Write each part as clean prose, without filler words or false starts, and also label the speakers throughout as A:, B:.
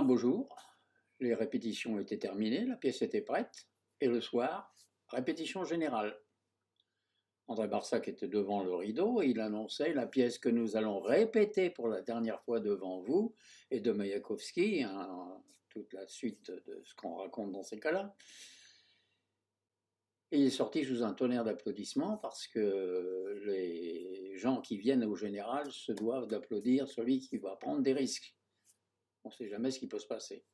A: un beau jour, les répétitions étaient terminées, la pièce était prête, et le soir, répétition générale. André Barsac était devant le rideau et il annonçait la pièce que nous allons répéter pour la dernière fois devant vous et de Maïakovski, toute la suite de ce qu'on raconte dans ces cas-là. Et il est sorti sous un tonnerre d'applaudissements parce que les gens qui viennent au général se doivent d'applaudir celui qui va prendre des risques. On ne sait jamais ce qui peut se passer.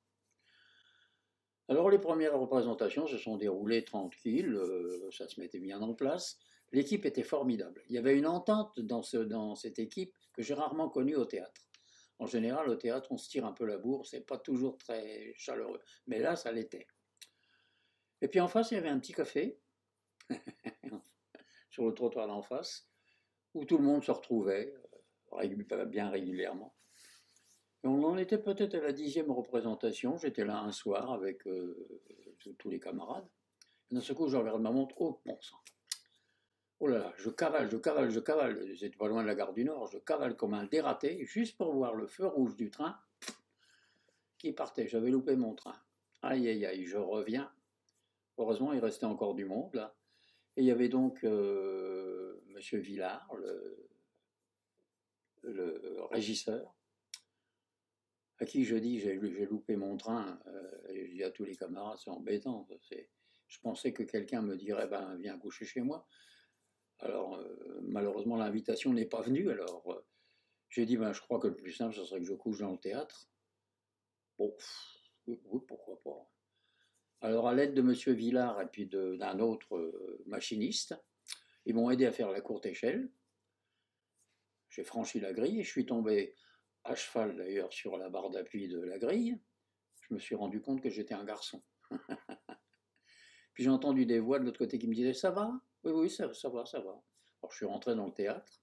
A: Alors les premières représentations se sont déroulées tranquilles, ça se mettait bien en place. L'équipe était formidable. Il y avait une entente dans cette équipe que j'ai rarement connue au théâtre. En général, au théâtre, on se tire un peu la bourre, c'est pas toujours très chaleureux. Mais là, ça l'était. Et puis en face, il y avait un petit café, sur le trottoir d'en face, où tout le monde se retrouvait, bien régulièrement. Et on en était peut-être à la 10e représentation. J'étais là un soir avec tous les camarades. Et d'un seul coup, je regarde ma montre. Oh, bon sang. Oh là là, je cavale. J'étais pas loin de la gare du Nord. Je cavale comme un dératé, juste pour voir le feu rouge du train qui partait. J'avais loupé mon train. Aïe, aïe, aïe, je reviens. Heureusement, il restait encore du monde, là. Et il y avait donc Monsieur Villard, le régisseur, à qui je dis j'ai loupé mon train, et je dis à tous les camarades, c'est embêtant. Je pensais que quelqu'un me dirait ben, viens coucher chez moi. Alors malheureusement l'invitation n'est pas venue, alors j'ai dit ben, je crois que le plus simple ce serait que je couche dans le théâtre. Bon, oui, pourquoi pas. Alors à l'aide de Monsieur Villard et puis d'un autre machiniste, ils m'ont aidé à faire la courte échelle. J'ai franchi la grille et je suis tombé à cheval d'ailleurs sur la barre d'appui de la grille. Je me suis rendu compte que j'étais un garçon. Puis j'ai entendu des voix de l'autre côté qui me disaient ça va? Oui, oui, ça va, ça va. Alors je suis rentré dans le théâtre.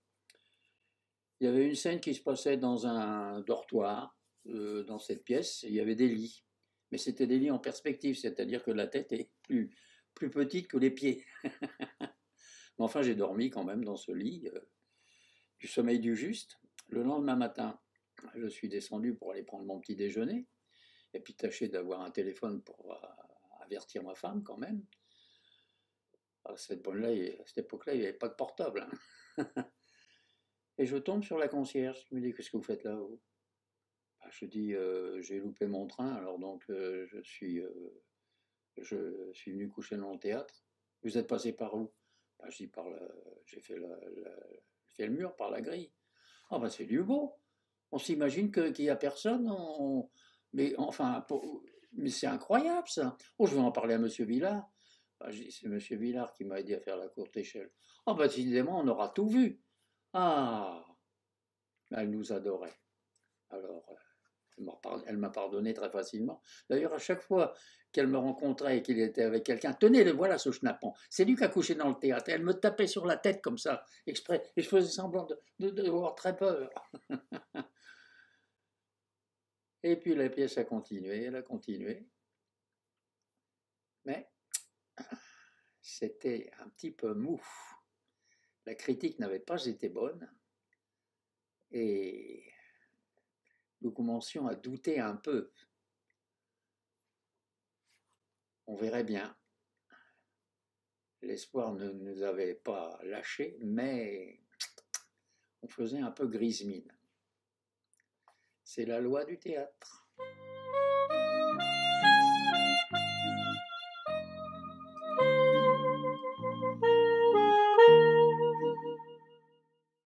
A: Il y avait une scène qui se passait dans un dortoir, dans cette pièce, et il y avait des lits. Mais c'était des lits en perspective, c'est-à-dire que la tête est plus petite que les pieds. Mais enfin, j'ai dormi quand même dans ce lit, du sommeil du juste. Le lendemain matin, je suis descendu pour aller prendre mon petit déjeuner, et puis tâcher d'avoir un téléphone pour avertir ma femme quand même. À cette époque-là, il n'y avait pas de portable. Hein. Et je tombe sur la concierge qui me dit qu'est-ce que vous faites là-haut? Je dis j'ai loupé mon train, alors donc je suis venu coucher dans le théâtre. Vous êtes passé par où? Je dis j'ai fait le mur par la grille. Ah ben c'est du beau. On s'imagine qu'il n'y a personne. Mais enfin, mais c'est incroyable ça. Oh, je vais en parler à Monsieur Villard. C'est Monsieur Villard qui m'a aidé à faire la courte échelle. Ah ben décidément, on aura tout vu. Ah, elle nous adorait. Alors, elle m'a pardonné très facilement. D'ailleurs, à chaque fois qu'elle me rencontrait et qu'il était avec quelqu'un, tenez, le voilà ce schnappant, c'est lui qui a couché dans le théâtre. Elle me tapait sur la tête comme ça, exprès, et je faisais semblant d'avoir très peur. Et puis la pièce a continué, elle a continué, mais c'était un petit peu mou. La critique n'avait pas été bonne, et nous commencions à douter un peu. On verrait bien. L'espoir ne nous avait pas lâchés, mais on faisait un peu grise mine. C'est la loi du théâtre.